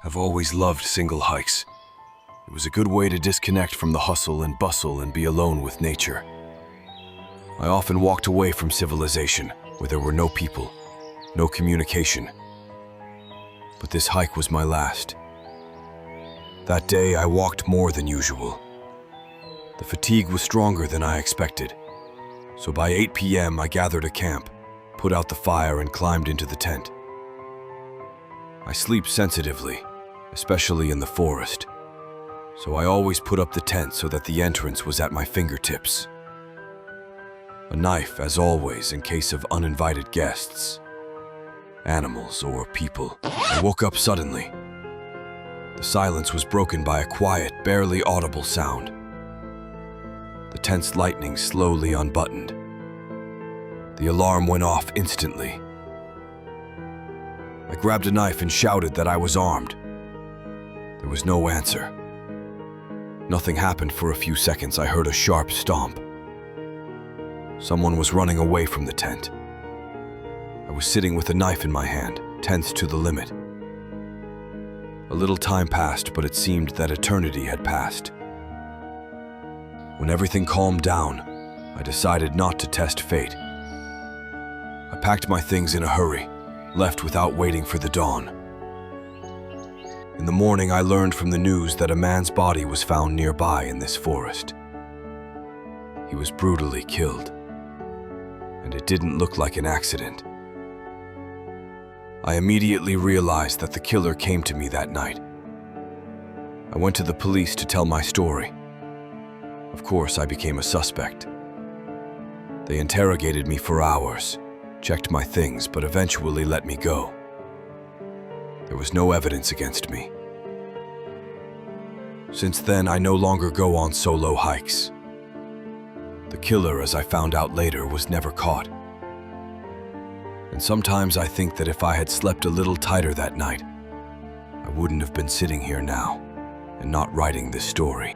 I've always loved single hikes. It was a good way to disconnect from the hustle and bustle and be alone with nature. I often walked away from civilization, where there were no people, no communication. But this hike was my last. That day, I walked more than usual. The fatigue was stronger than I expected. So by 8 p.m., I gathered a camp, put out the fire, and climbed into the tent. I sleep sensitively, especially in the forest. So I always put up the tent so that the entrance was at my fingertips. A knife, as always, in case of uninvited guests, animals, or people. I woke up suddenly. The silence was broken by a quiet, barely audible sound. The tent's lightning slowly unbuttoned. The alarm went off instantly. I grabbed a knife and shouted that I was armed. There was no answer. Nothing happened for a few seconds. I heard a sharp stomp. Someone was running away from the tent. I was sitting with a knife in my hand, tense to the limit. A little time passed, but it seemed that eternity had passed. When everything calmed down, I decided not to test fate. I packed my things in a hurry, left without waiting for the dawn. In the morning, I learned from the news that a man's body was found nearby in this forest. He was brutally killed, and it didn't look like an accident. I immediately realized that the killer came to me that night. I went to the police to tell my story. Of course, I became a suspect. They interrogated me for hours, checked my things, but eventually let me go. There was no evidence against me. Since then, I no longer go on solo hikes. The killer, as I found out later, was never caught. And sometimes I think that if I had slept a little tighter that night, I wouldn't have been sitting here now and not writing this story.